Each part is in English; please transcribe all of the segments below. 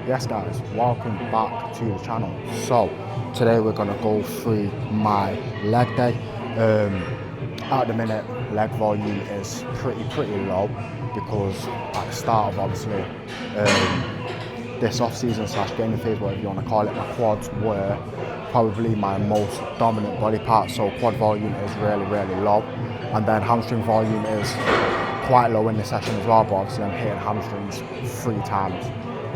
Yes guys, welcome back to the channel. So today we're going to go through my leg day. At the minute leg volume is pretty low because at the start of obviously this off season / gaining phase, whatever you want to call it, my quads were probably my most dominant body part, so quad volume is really low, and then hamstring volume is quite low in this session as well, but obviously I'm hitting hamstrings 3 times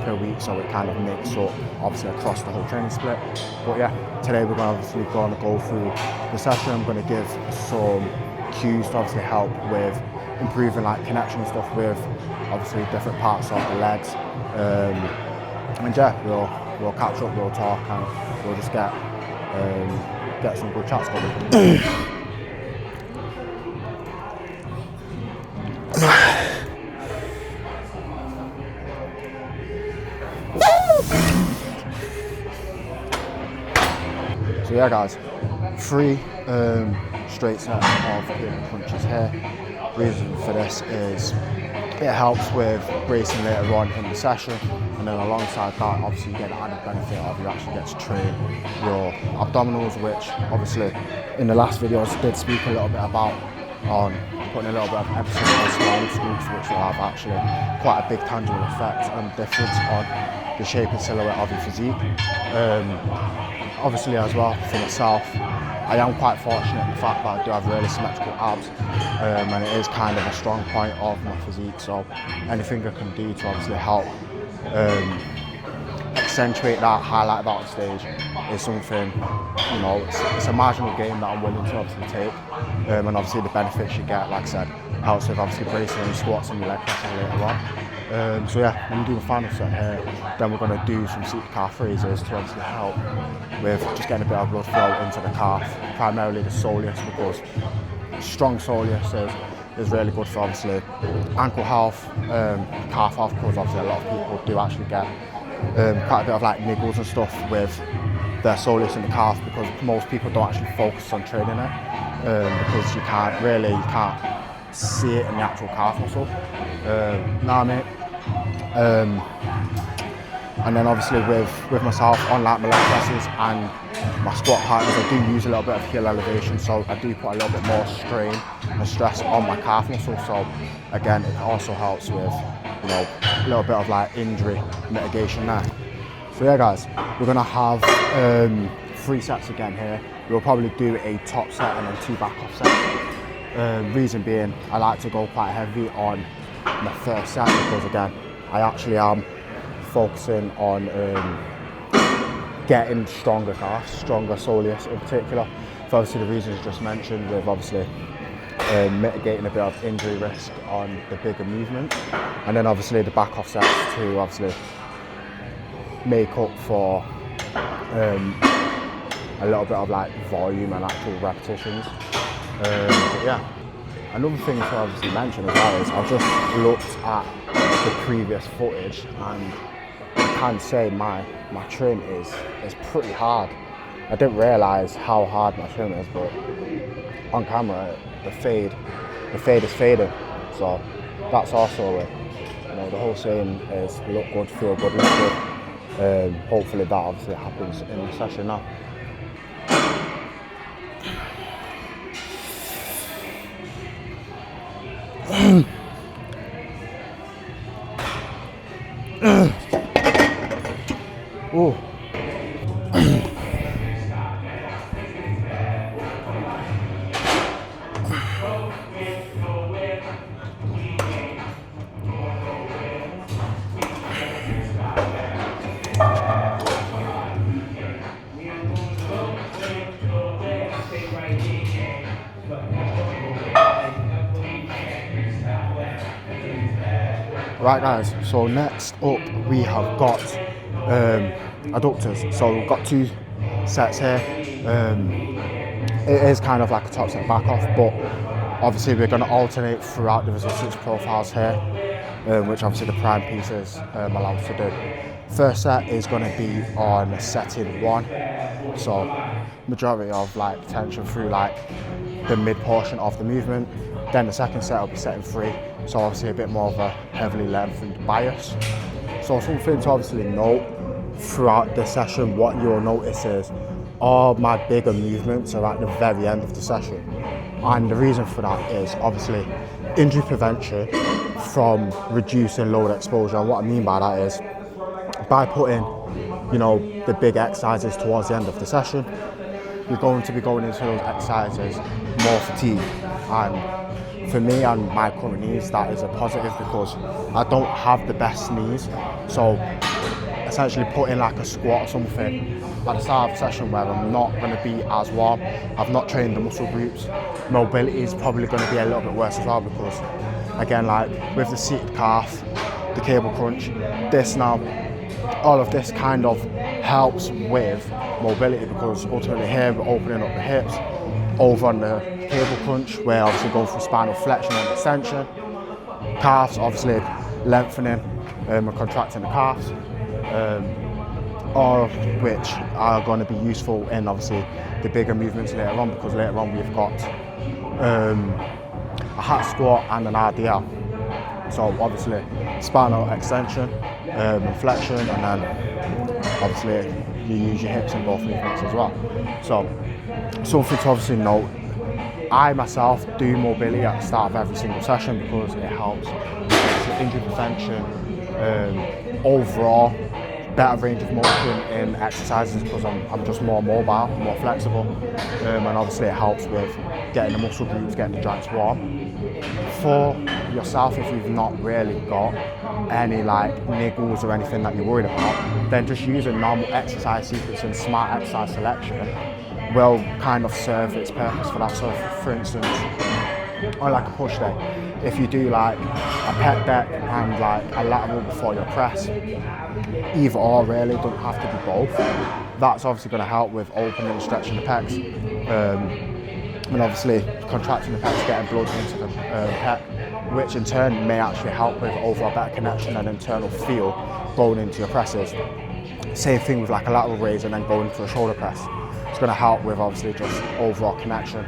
per week, so it kind of makes up obviously across the whole training split. But yeah, today we're obviously going to go through the session. I'm going to give some cues to obviously help with improving like connection and stuff with obviously different parts of the legs, and yeah, we'll catch up, we'll talk, and we'll just get some good chats going. So yeah guys, 3 straight sets of hitting punches here. Reason for this is it helps with bracing later on in the session, and then alongside that obviously you get the added benefit of you actually get to train your abdominals, which obviously in the last videos I did speak a little bit about on putting a little bit of emphasis on spine scoops, which will have actually quite a big tangible effect and difference on the shape and silhouette of your physique. Obviously as well for myself, I am quite fortunate in the fact that I do have really symmetrical abs, and it is kind of a strong point of my physique, so anything I can do to obviously help accentuate that, highlight that on stage is something, you know, it's a marginal gain that I'm willing to obviously take, and obviously the benefits you get, like I said, helps with obviously bracing and squats and your leg presses later on. So yeah, I'm doing the final set here, then we're going to do some seated calf raises to obviously help with just getting a bit of blood flow into the calf, primarily the soleus, because strong soleus is really good for obviously ankle health, calf health, because obviously a lot of people do actually get quite a bit of like niggles and stuff with their soleus in the calf, because most people don't actually focus on training it, because you can't see it in the actual calf muscle. Nah mate. And then obviously with myself on like my leg presses and my squat partners, I do use a little bit of heel elevation, so I do put a little bit more strain and stress on my calf muscle, so again it also helps with, you know, a little bit of like injury mitigation there. So yeah guys, we're gonna have 3 sets again here. We'll probably do a top set and then 2 back off sets. Reason being, I like to go quite heavy on my first set because again, I actually am focusing on getting stronger calves, stronger soleus in particular, for obviously the reasons just mentioned, with obviously mitigating a bit of injury risk on the bigger movement, and then obviously the back off sets to obviously make up for a little bit of like volume and actual repetitions. But yeah, another thing to obviously mention as well is I've just looked at the previous footage, and I can say my trim is pretty hard. I didn't realise how hard my trim is, but on camera the fade is fading, so that's also you know, the whole saying is look good, feel good, look good. Hopefully that obviously happens in the session now. Oh. Right guys, so next up we have got adductors. So we've got 2 sets here. It is kind of like a top set back off, but obviously we're going to alternate throughout the resistance profiles here, which obviously the prime pieces allow us to do. First set is going to be on setting 1, so majority of like tension through like the mid portion of the movement. Then the second set will be setting 3, so obviously a bit more of a heavily lengthened bias. So something to obviously note throughout the session, what you'll notice is all my bigger movements are at the very end of the session. And the reason for that is obviously injury prevention from reducing load exposure. And what I mean by that is by putting, you know, the big exercises towards the end of the session, you're going to be going into those exercises more fatigued. And for me and my current knees, that is a positive because I don't have the best knees. So essentially putting like a squat or something at the start of the session where I'm not going to be as warm, I've not trained the muscle groups, mobility is probably going to be a little bit worse as well because, again, like with the seated calf, the cable crunch, this now, all of this kind of helps with mobility because ultimately here we're opening up the hips. Over on the cable crunch, we're obviously going through spinal flexion and extension. Calves, obviously lengthening and contracting the calves, all of which are going to be useful in obviously the bigger movements later on because later on we've got a hat squat and an RDL. So obviously spinal extension and flexion, and then obviously you use your hips in both movements as well. So something to obviously note, I myself do mobility at the start of every single session because it helps with injury prevention, overall better range of motion in exercises because I'm just more mobile, more flexible, and obviously it helps with getting the muscle groups, getting the joints warm. For yourself, if you've not really got any like niggles or anything that you're worried about, then just use a normal exercise sequence and smart exercise selection will kind of serve its purpose for that. So for instance, on like a push day, if you do like a pec deck and like a lateral before your press, either or really, don't have to be both. That's obviously going to help with opening and stretching the pecs, and obviously contracting the pecs, getting blood into the pec, which in turn may actually help with overall better connection and internal feel going into your presses. Same thing with like a lateral raise and then going for a shoulder press. It's going to help with obviously just overall connection,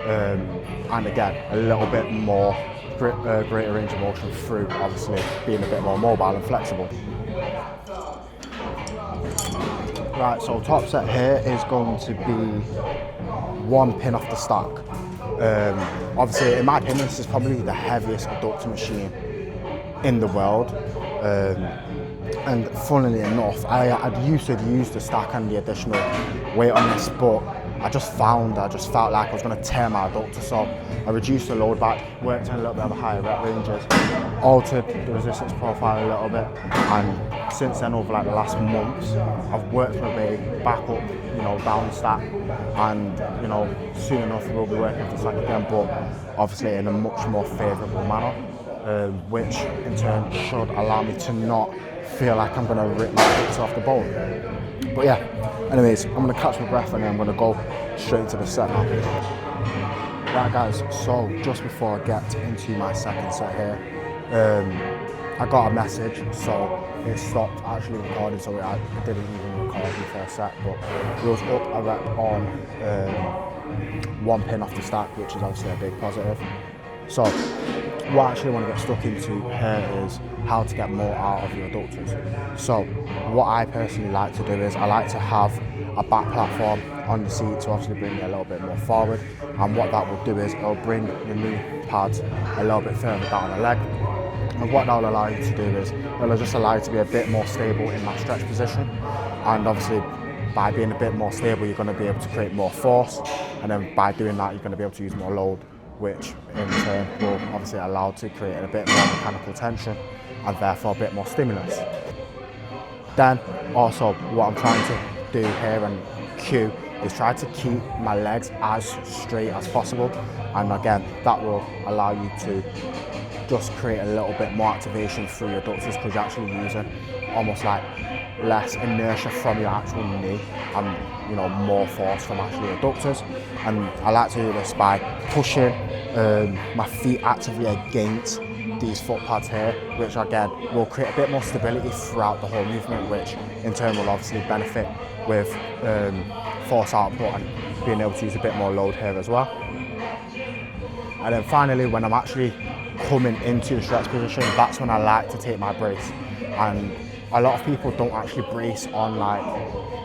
and again a little bit more greater range of motion through obviously being a bit more mobile and flexible. Right, so top set here is going to be one pin off the stack. Obviously, in my opinion, this is probably the heaviest adductor machine in the world. And funnily enough, I used to use the stack and the additional weight on this, but I just felt like I was going to tear my adductor, so I reduced the load back, worked in a little bit of a higher rep ranges, altered the resistance profile a little bit, and since then, over like the last months, I've worked my way back up, you know, down the stack, and you know, soon enough we'll be working for the stack again, but obviously in a much more favourable manner, which in turn should allow me to not feel like I'm going to rip my adductor off the bone. But yeah, anyways, I'm going to catch my breath and then I'm going to go straight into the set now. Right guys, so just before I get into my second set here, I got a message, so it stopped actually recording, so I didn't even record the first set, but it was up a rep on one pin off the stack, which is obviously a big positive. So what I actually want to get stuck into here is how to get more out of your adductors. So what I personally like to do is I like to have a back platform on the seat to obviously bring it a little bit more forward, and what that will do is it'll bring the knee pads a little bit further down the leg, and what that will allow you to do is it'll just allow you to be a bit more stable in that stretch position, and obviously by being a bit more stable you're going to be able to create more force, and then by doing that you're going to be able to use more load, which in turn will obviously allow to create a bit more mechanical tension and therefore a bit more stimulus. Then also what I'm trying to do here and cue is try to keep my legs as straight as possible, and again that will allow you to just create a little bit more activation through your adductors because you're actually using almost like less inertia from your actual knee and, you know, more force from actually your adductors. And I like to do this by pushing my feet actively against these foot pads here, which again will create a bit more stability throughout the whole movement, which in turn will obviously benefit with force output and being able to use a bit more load here as well. And then finally, when I'm actually coming into the stretch position, that's when I like to take my brace. And a lot of people don't actually brace on like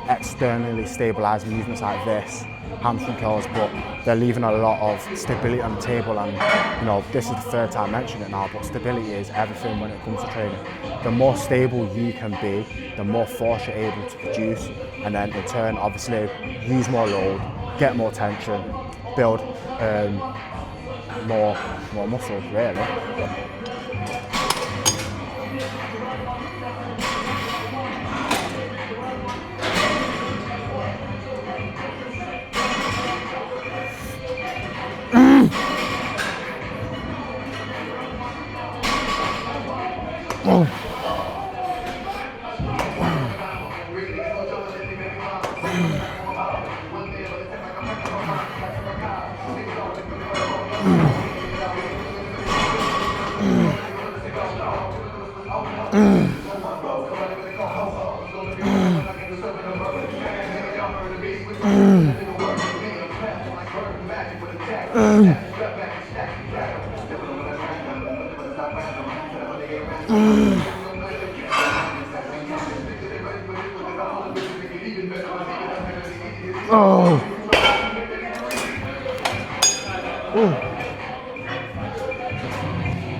externally stabilized movements like this, hamstring curls, but they're leaving a lot of stability on the table. And you know, this is the third time mentioning it now, but stability is everything when it comes to training. The more stable you can be, the more force you're able to produce, and then in turn, obviously, use more load, get more tension, build more muscle, really.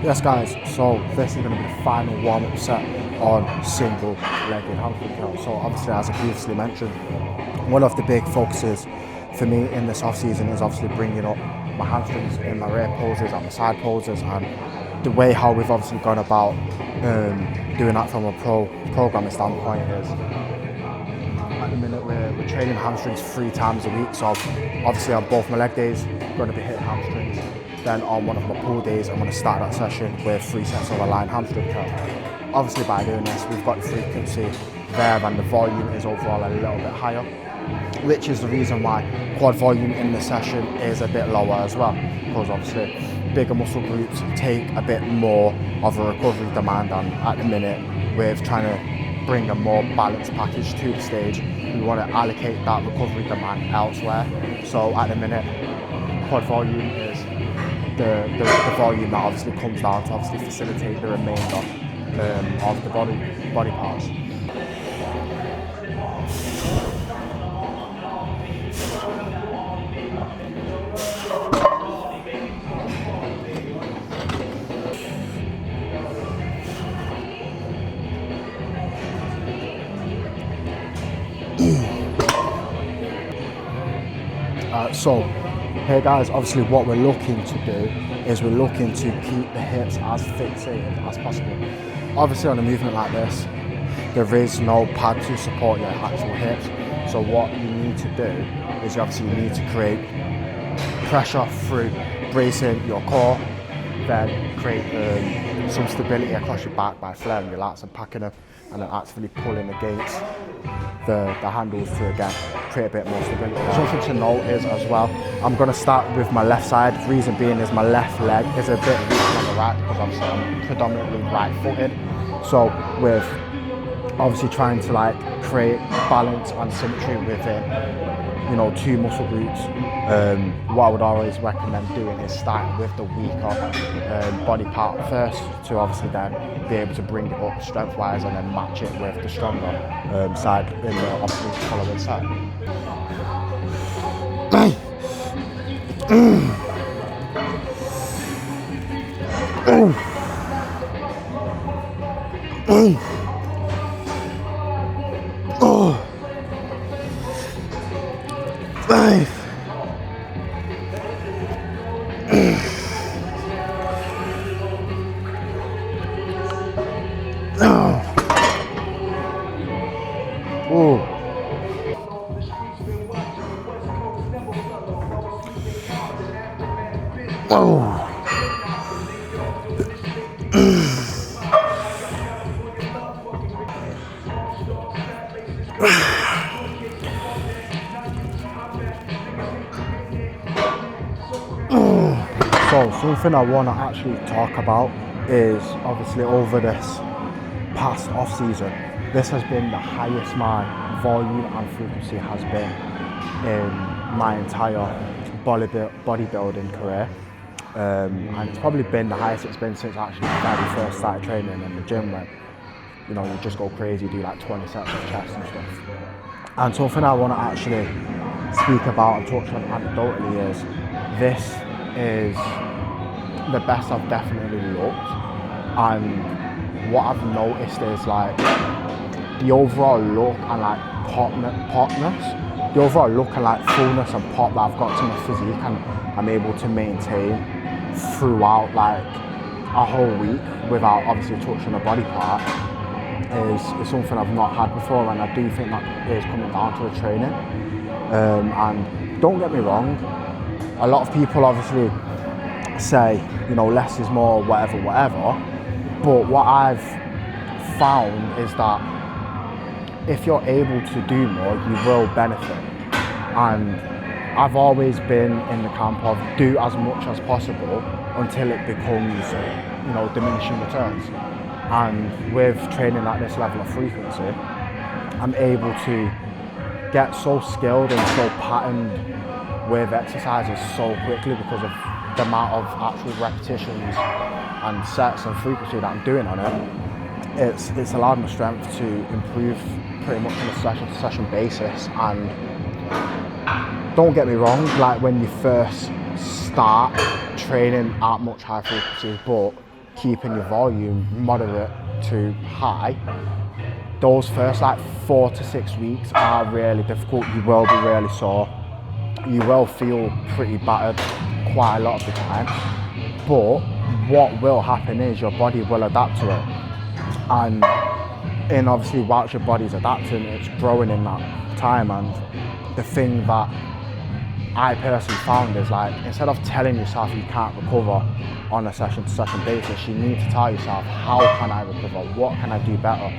Yes guys, so this is going to be the final warm-up set on single-legged hamstring curls. So obviously, as I previously mentioned, one of the big focuses for me in this off-season is obviously bringing up my hamstrings in my rear poses and my side poses, and the way how we've obviously gone about doing that from a programming standpoint is, at the minute we're training hamstrings 3 times a week. So obviously on both my leg days, I'm going to be hitting hamstrings. Then on one of my pull days, I'm going to start that session with 3 sets of a line hamstring curl. Obviously by doing this, we've got the frequency there and the volume is overall a little bit higher, which is the reason why quad volume in the session is a bit lower as well, because obviously bigger muscle groups take a bit more of a recovery demand, and at the minute we're trying to bring a more balanced package to the stage. We want to allocate that recovery demand elsewhere. So at the minute, quad volume is the volume that obviously comes down to obviously facilitate the remainder of the body parts. So here guys, obviously what we're looking to do is we're looking to keep the hips as fixated as possible. Obviously on a movement like this, there is no pad to support your actual hips. So what you need to do is obviously you need to create pressure through bracing your core, then create some stability across your back by flaring your lats and packing them, and then actively pulling against the handles to again create a bit more stability. Something to note is as well, I'm going to start with my left side. Reason being is my left leg is a bit weaker than the right, because obviously I'm predominantly right-footed. So with obviously trying to like create balance and symmetry within, you know, 2 muscle groups, what I would always recommend doing is starting with the weaker body part first, to obviously then be able to bring it up strength-wise and then match it with the stronger side in the opposite following side. So something I want to actually talk about is obviously over this past off season, this has been the highest my volume and frequency has been in my entire bodybuilding career, and it's probably been the highest it's been since I actually first started training in the gym when you know, you just go crazy, do like 20 sets of chest and stuff. And something I want to actually speak about and touch on anecdotally is this is the best I've definitely looked, and what I've noticed is like the overall look and like popness, the overall look and like fullness and pop that I've got to my physique and I'm able to maintain throughout like a whole week without obviously touching a body part is something I've not had before, and I do think that is coming down to the training. And don't get me wrong, a lot of people obviously say, you know, less is more, whatever, but what I've found is that if you're able to do more, you will benefit. And I've always been in the camp of do as much as possible until it becomes, you know, diminishing returns. And with training at this level of frequency, I'm able to get so skilled and so patterned with exercises so quickly because of the amount of actual repetitions and sets and frequency that I'm doing on it. It's allowed my strength to improve pretty much on a session-to-session basis. And don't get me wrong, like when you first start training at much higher frequencies but keeping your volume moderate to high, those first like 4 to 6 weeks are really difficult. You will be really sore, you will feel pretty battered quite a lot of the time, but what will happen is your body will adapt to it. And obviously whilst your body's adapting, it's growing in that time. And the thing that I personally found is like, instead of telling yourself you can't recover on a session-to-session basis, you need to tell yourself, how can I recover? What can I do better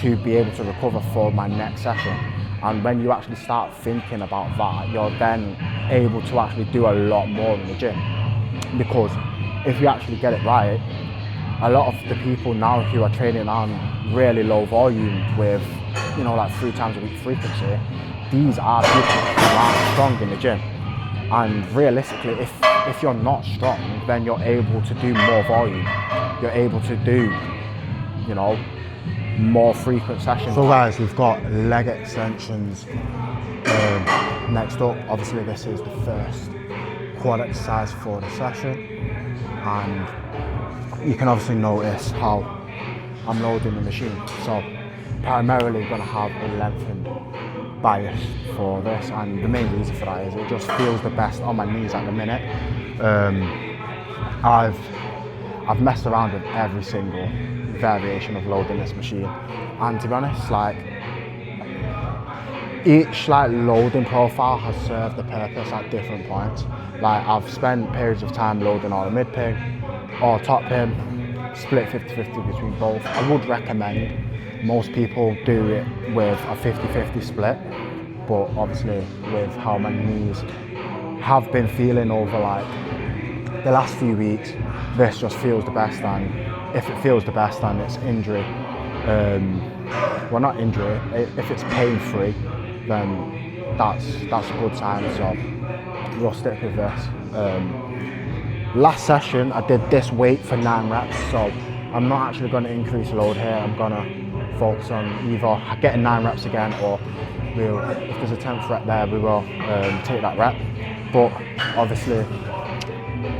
to be able to recover for my next session? And when you actually start thinking about that, you're then able to actually do a lot more in the gym. Because if you actually get it right, a lot of the people now who are training on really low volume with, you know, like 3 times a week frequency, these are people who aren't strong in the gym. And realistically, if you're not strong, then you're able to do more volume. You're able to do, you know, more frequent sessions. So guys, we've got leg extensions next up. Obviously this is the first quad exercise for the session, and you can obviously notice how I'm loading the machine. So primarily going to have a lengthened bias for this, and the main reason for that is it just feels the best on my knees at the minute. I've messed around with every single variation of loading this machine, and to be honest, like each like loading profile has served the purpose at different points. Like I've spent periods of time loading all the mid pin or top pin, split 50-50 between both. I would recommend most people do it with a 50-50 split, but obviously with how my knees have been feeling over like the last few weeks, this just feels the best. And if it feels the best and it's injury, well not injury, if it's pain free, then that's a good sign. So we'll stick with this. Last session I did this weight for 9 reps, so I'm not actually going to increase load here. I'm going to focus on either getting 9 reps again, or if there's a 10th rep there, we will take that rep. But obviously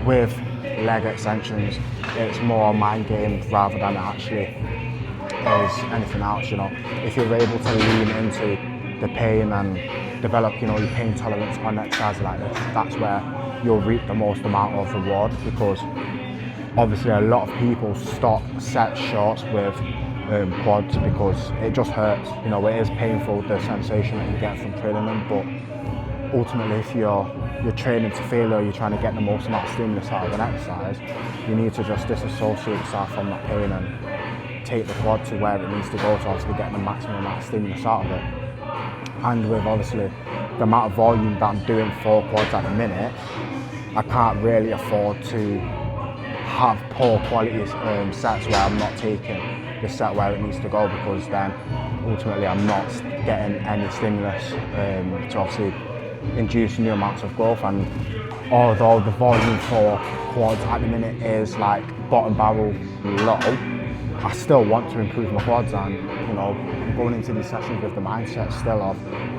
with leg extensions, it's more mind game rather than actually is anything else. You know, if you're able to lean into the pain and develop, you know, your pain tolerance on exercise like this, that's where you'll reap the most amount of reward. Because obviously a lot of people stop set short with quads because it just hurts. You know, it is painful, the sensation that you get from training them, but ultimately if you're training to failure, you're trying to get the most amount of stimulus out of an exercise, you need to just disassociate yourself from that pain and take the quad to where it needs to go to obviously get the maximum amount of stimulus out of it. And with obviously the amount of volume that I'm doing for quads at the minute, I can't really afford to have poor quality sets where I'm not taking the set where it needs to go, because then ultimately I'm not getting any stimulus to obviously induce new amounts of growth. And although the volume for quads at the minute is like bottom barrel low, I still want to improve my quads, and you know, going into these sessions with the mindset still of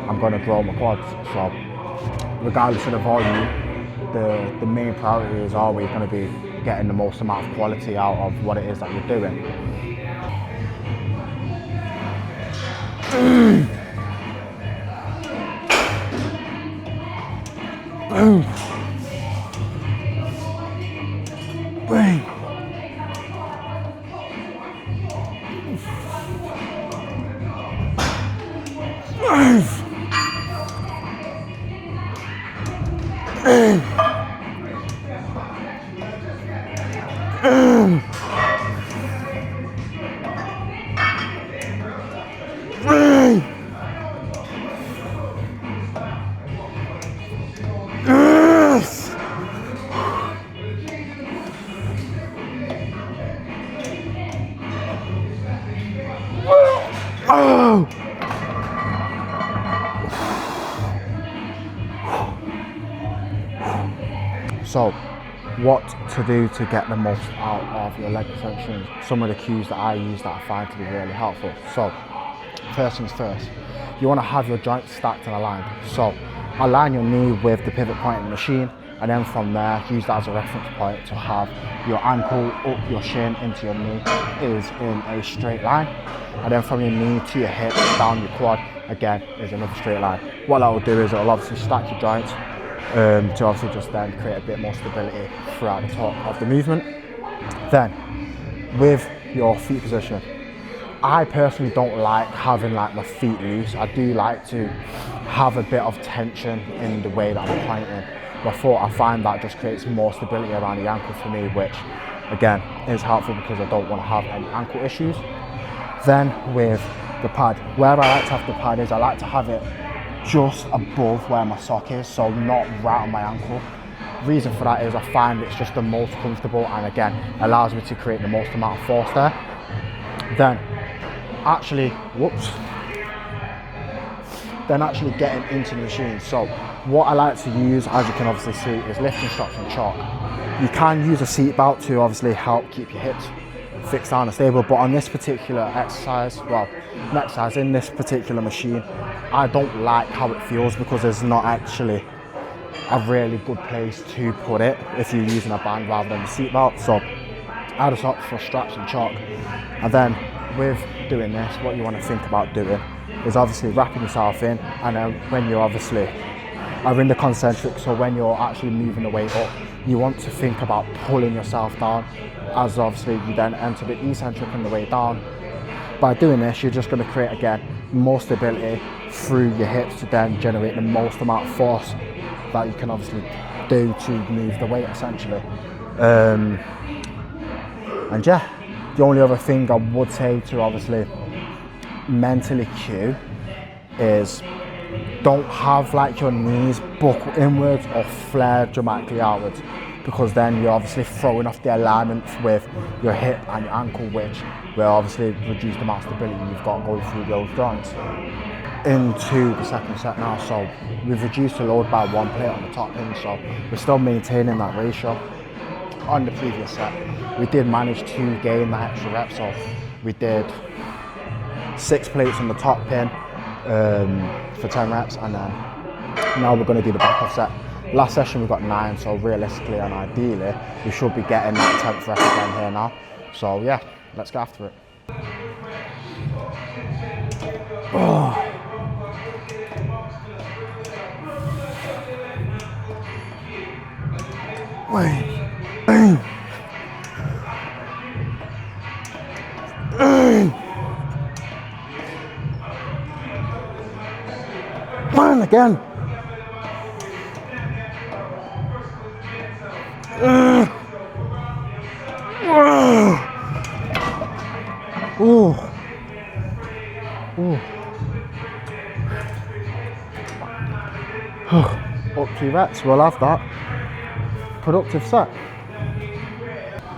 I'm going to grow my quads. So regardless of the volume, the main priority is always going to be getting the most amount of quality out of what it is that you're doing. Boom. Bang. Move. Yes. Oh. So, what to do to get the most out of your leg extensions? Some of the cues that I use that I find to be really helpful. So, first things first, you want to have your joints stacked and aligned. So, align your knee with the pivot point in the machine, and then from there, use that as a reference point to have your ankle up your shin into your knee is in a straight line. And then from your knee to your hip, down your quad, again, is another straight line. What that will do is it will obviously stack your joints to obviously just then create a bit more stability throughout the top of the movement. Then, with your feet position, I personally don't like having like my feet loose. I do like to have a bit of tension in the way that I'm pointing. Before I find that just creates more stability around the ankle for me, which again is helpful because I don't want to have any ankle issues. Then with the pad, where I like to have the pad is I like to have it just above where my sock is, so not right on my ankle. Reason for that is I find it's just the most comfortable, and again allows me to create the most amount of force there. Then actually getting into the machine. So what I like to use, as you can obviously see, is lifting straps and chalk. You can use a seat belt to obviously help keep your hips fixed down and stable, but on this particular exercise, in this particular machine, I don't like how it feels because there's not actually a really good place to put it if you're using a band rather than a seat belt. So I just opt for straps and chalk. And then with doing this, what you want to think about doing is obviously wrapping yourself in, and then when you obviously are in the concentric, so when you're actually moving the weight up, you want to think about pulling yourself down, as obviously you then enter the eccentric on the way down. By doing this, you're just going to create again more stability through your hips to then generate the most amount of force that you can obviously do to move the weight essentially. And yeah, the only other thing I would say to obviously mentally cue is don't have like your knees buckle inwards or flare dramatically outwards, because then you're obviously throwing off the alignment with your hip and your ankle, which will obviously reduce the amount of stability you've got going through those joints. Into the second set now, so we've reduced the load by 1 plate on the top pin, so we're still maintaining that ratio. On the previous set, we did manage to gain that extra rep, so we did 6 plates on the top pin for 10 reps, and then now we're going to do the back off set. Last session we got 9, so realistically and ideally we should be getting that 10th rep again here now. So yeah, let's get after it. Oh. Wait. Man, again. Up 2 reps, we'll have that. Productive set.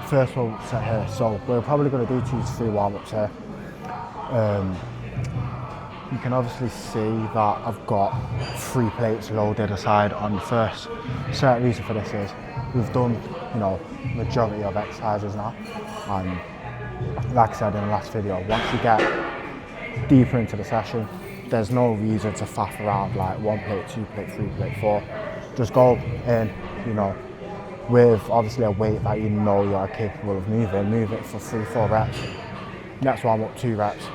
First warm-up set here, so we're probably going to do 2 to 3 warm-ups here. You can obviously see that I've got 3 plates loaded aside on the first set. Reason for this is we've done, majority of exercises now, and like I said in the last video, once you get deeper into the session, there's no reason to faff around like 1 plate, 2 plate, 3 plate, 4. Just go in, you know, with obviously a weight that you know you're capable of moving, move it for 3-4 reps. Next warm up 2 reps,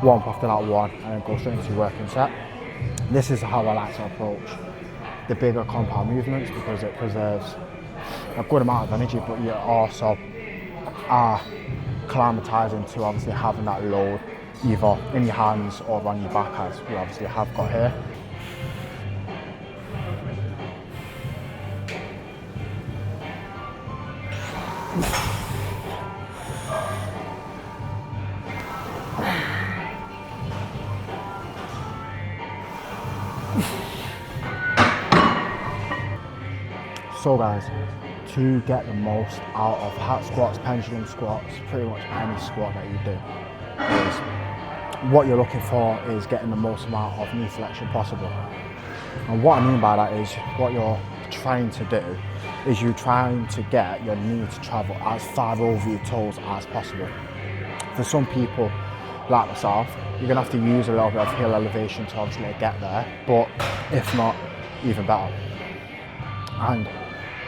warm up after that 1, and then go straight into your working set. This is how I like to approach the bigger compound movements, because it preserves a good amount of energy, but you also are acclimatizing to obviously having that load either in your hands or on your back, as we obviously have got here. So guys, to get the most out of hack squats, pendulum squats, pretty much any squat that you do, is what you're looking for is getting the most amount of knee flexion possible. And what I mean by that is, what you're trying to do is you're trying to get your knee to travel as far over your toes as possible. For some people like myself, you're gonna have to use a little bit of heel elevation to obviously get there, but if not, even better. And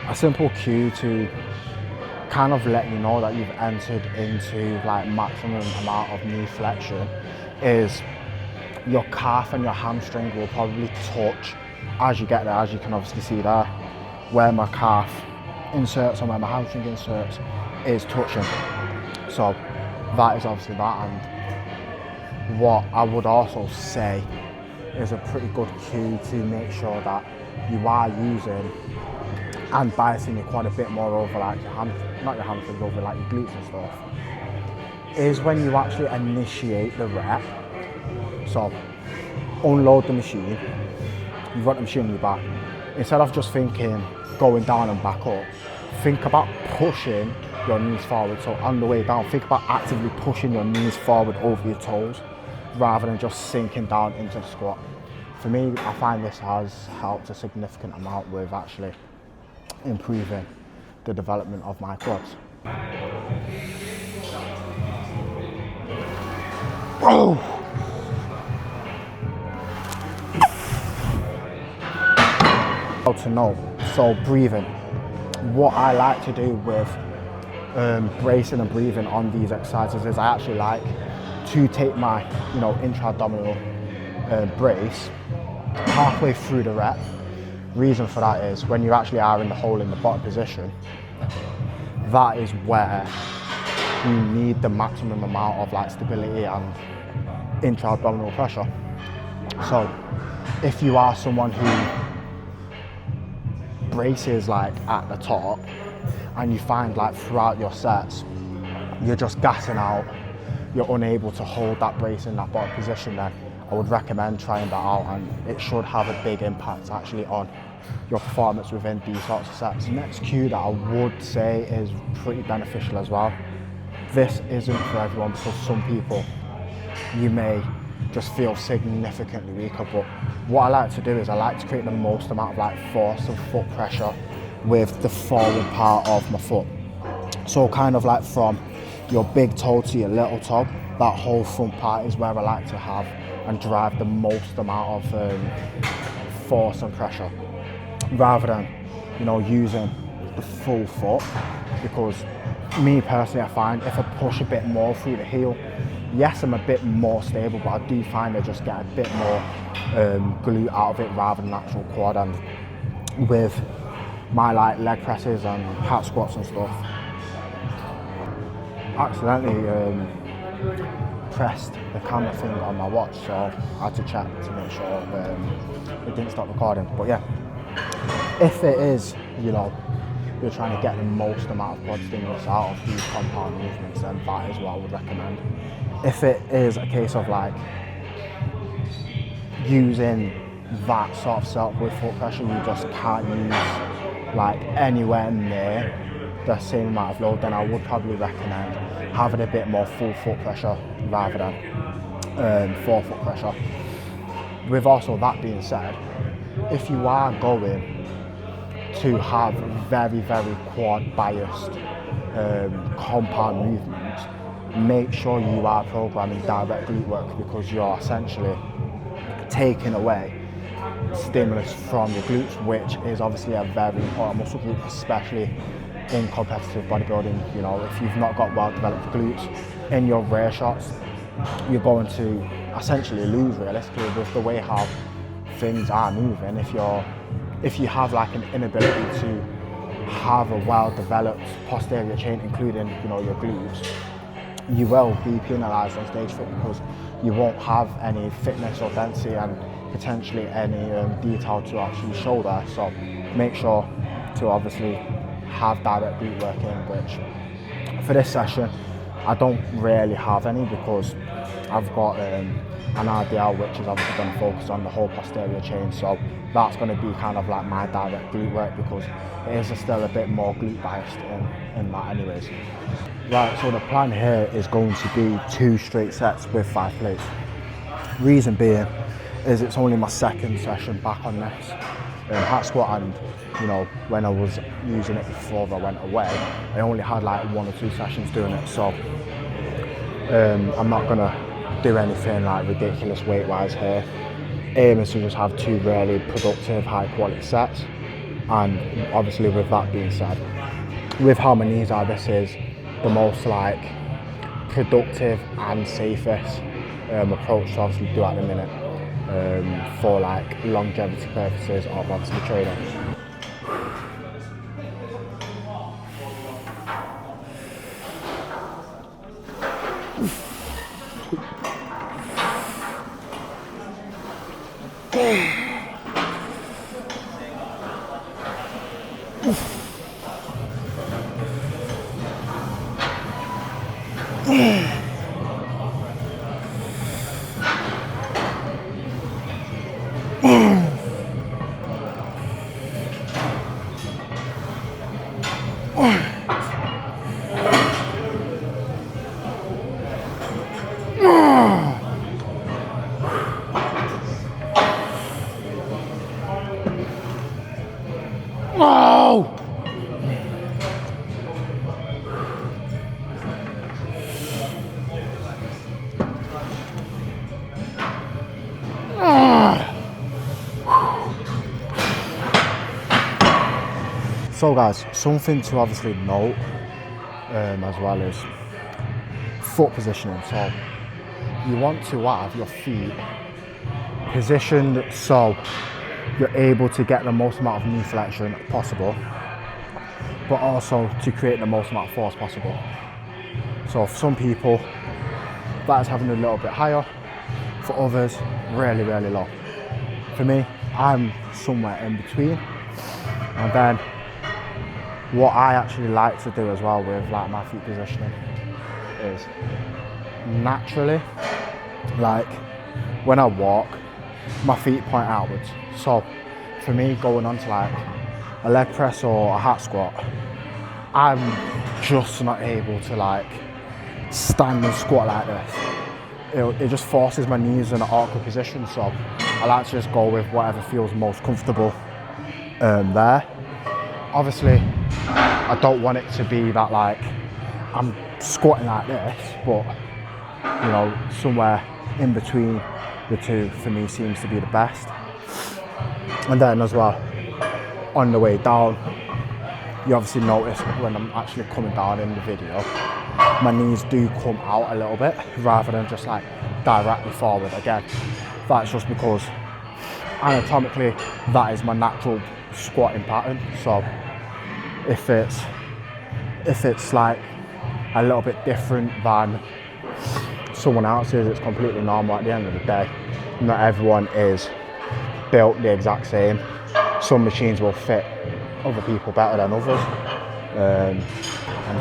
a simple cue to kind of let you know that you've entered into like maximum amount of knee flexion is your calf and your hamstring will probably touch as you get there, as you can obviously see there, where my calf inserts and where my hamstring inserts is touching. So that is obviously that. And what I would also say is a pretty good cue to make sure that you are using and biasing your quad a bit more over like your not your hamstrings, over like your glutes and stuff, is when you actually initiate the rep. So unload the machine, you've got the machine on your back. Instead of just thinking going down and back up, think about pushing your knees forward. So on the way down, think about actively pushing your knees forward over your toes rather than just sinking down into the squat. For me, I find this has helped a significant amount with actually improving the development of my quads. Oh! How to know. So breathing. What I like to do with bracing and breathing on these exercises is I actually like to take my intra-abdominal brace halfway through the rep. Reason for that is when you actually are in the hole in the bottom position, that is where you need the maximum amount of like stability and intra-abdominal pressure. So if you are someone who braces like at the top and you find like throughout your sets you're just gassing out, you're unable to hold that brace in that bottom position, then I would recommend trying that out, and it should have a big impact actually on your performance within these sorts of sets. Next cue that I would say is pretty beneficial as well. This isn't for everyone, because some people, you may just feel significantly weaker, but what I like to do is I like to create the most amount of like force and foot pressure with the forward part of my foot. So kind of like from your big toe to your little toe, that whole front part is where I like to have and drive the most amount of force and pressure, rather than using the full foot. Because me personally, I find if I push a bit more through the heel, yes, I'm a bit more stable, but I do find I just get a bit more glute out of it rather than actual quad. And with my like leg presses and hack squats and stuff, accidentally pressed the camera thing on my watch, so I had to check to make sure it didn't stop recording. But yeah, if it is, you're trying to get the most amount of quad stimulus out of these compound movements, then that is what I would recommend. If it is a case of like using that sort of setup with foot pressure, you just can't use like anywhere near the same amount of load, then I would probably recommend having a bit more full foot pressure rather than forefoot pressure. With also that being said, if you are going to have very, very quad biased compound movements, make sure you are programming direct glute work, because you're essentially taking away stimulus from your glutes, which is obviously a very important muscle group, especially in competitive bodybuilding. You know, if you've not got well developed glutes in your rear shots, you're going to essentially lose realistically with the way how things are moving. If you have like an inability to have a well developed posterior chain, including, you know, your glutes, you will be penalised on stage fit, because you won't have any fitness or density and potentially any detail to actually show there. So make sure to obviously have direct glute work in, which for this session I don't really have any, because I've got an RDL which is obviously going to focus on the whole posterior chain, so that's going to be kind of like my direct glute work, because it is still a bit more glute biased in that anyways. Right, so the plan here is going to be 2 straight sets with 5 plates. Reason being is it's only my second session back on this hat squat, and you know, when I was using it before I went away, I only had like 1 or 2 sessions doing it, so I'm not gonna do anything like ridiculous weight wise here. Aim is to just have 2 really productive high quality sets, and obviously with that being said, with how my knees are, this is the most like productive and safest approach to obviously do at the minute for like longevity purposes of obviously training. So guys, something to obviously note as well is foot positioning. So you want to have your feet positioned so you're able to get the most amount of knee flexion possible, but also to create the most amount of force possible. So for some people, that's having a little bit higher, for others, really, really low. For me, I'm somewhere in between. And then what I actually like to do as well with like my feet positioning is naturally, like when I walk, my feet point outwards. So for me, going on to like a leg press or a hat squat, I'm just not able to like stand and squat like this. It just forces my knees in an awkward position, so I like to just go with whatever feels most comfortable there. Obviously, I don't want it to be that like I'm squatting like this, but you know, somewhere in between the two for me seems to be the best. And then as well, on the way down, you obviously notice when I'm actually coming down in the video, my knees do come out a little bit rather than just like directly forward. Again, that's just because anatomically that is my natural squatting pattern. So if it's like a little bit different than someone else's, it's completely normal. At the end of the day, not everyone is built the exact same. Some machines will fit other people better than others, and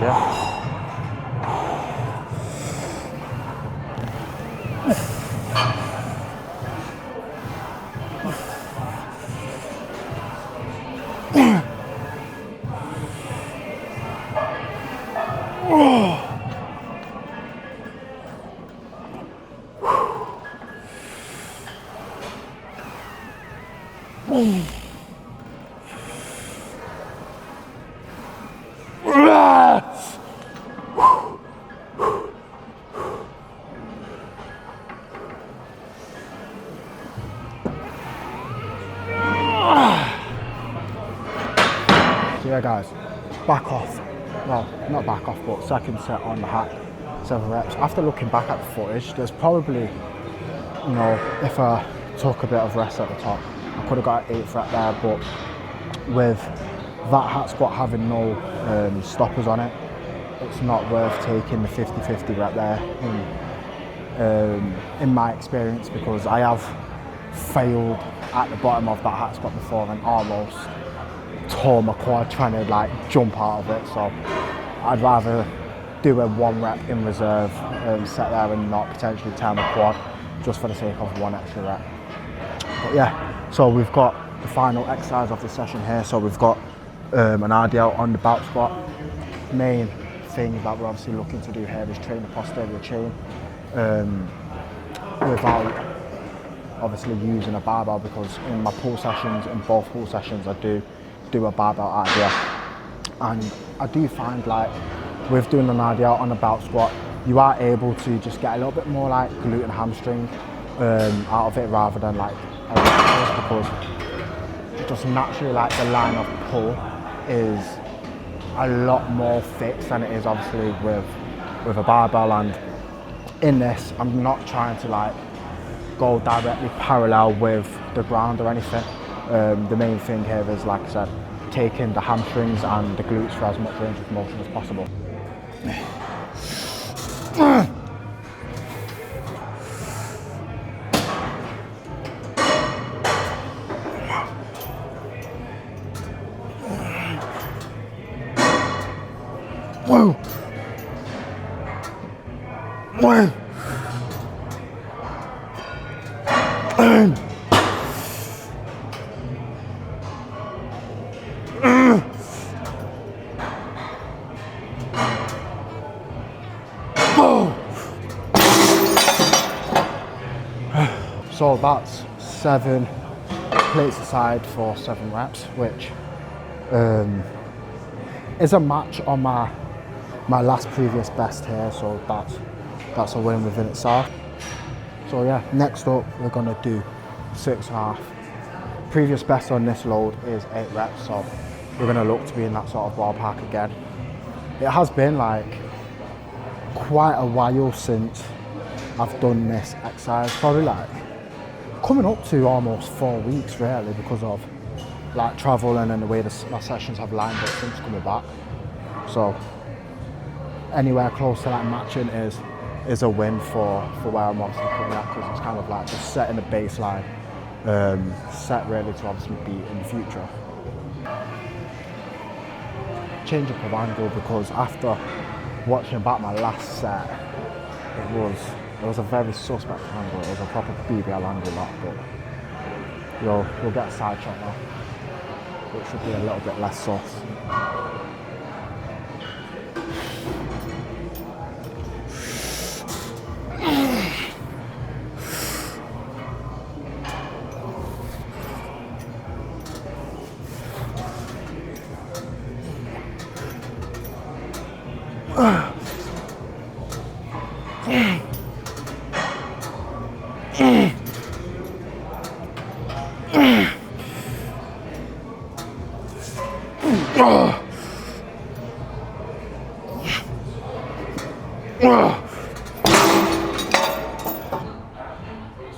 yeah. yeah guys, back off, well not back off but second set on the hack, 7 reps. After looking back at the footage, there's probably, you know, if I took a bit of rest at the top, I could have got an 8th rep there, but with that hack squat having no stoppers on it, it's not worth taking the 50-50 rep there in my experience, because I have failed at the bottom of that hack squat before and almost tore my quad trying to like jump out of it. So I'd rather do a 1 rep in reserve set there and not potentially tear my quad just for the sake of 1 extra rep. But yeah, so we've got the final exercise of the session here. So we've got an RDL on the back squat. Main thing that we're obviously looking to do here is train the posterior chain without obviously using a barbell, because in my pull sessions, in both pull sessions, I do a barbell RDL, and I do find like with doing an RDL on a belt squat, you are able to just get a little bit more like glute and hamstring out of it rather than like a because just naturally like the line of pull is a lot more fixed than it is obviously with a barbell. And in this, I'm not trying to like go directly parallel with the ground or anything. The main thing here is, like I said, taking the hamstrings and the glutes for as much range of motion as possible. Whoa! Whoa! So that's 7 plates aside for 7 reps, which is a match on my last previous best here, so that's a win within itself. So yeah, next up we're gonna do 6.5. Previous best on this load is 8 reps, so we're gonna look to be in that sort of ballpark again. It has been like quite a while since I've done this exercise, probably like coming up to almost 4 weeks really, because of like traveling and the way my sessions have lined up since coming back. So anywhere close to that matching is a win for where I'm obviously coming at, because it's kind of like just setting a baseline, set really to obviously beat in the future. Change up of angle, because after watching back my last set, it was a very suspect angle. It was a proper BBL angle that, but we'll get a side shot now, which should be a little bit less sus.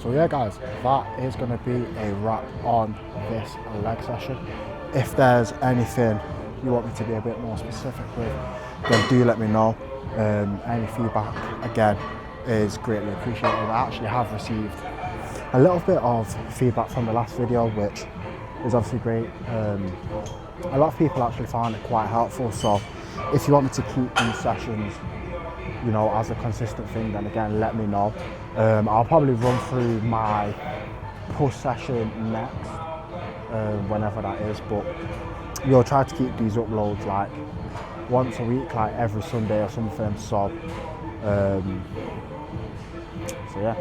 So yeah guys, that is going to be a wrap on this leg session. If there's anything you want me to be a bit more specific with, then do let me know. Any feedback again is greatly appreciated. I actually have received a little bit of feedback from the last video, which is obviously great. A lot of people actually found it quite helpful, so if you want me to keep these sessions, you know, as a consistent thing, then again let me know. I'll probably run through my push session next, whenever that is, but we'll try to keep these uploads like once a week, like every Sunday or something. So yeah.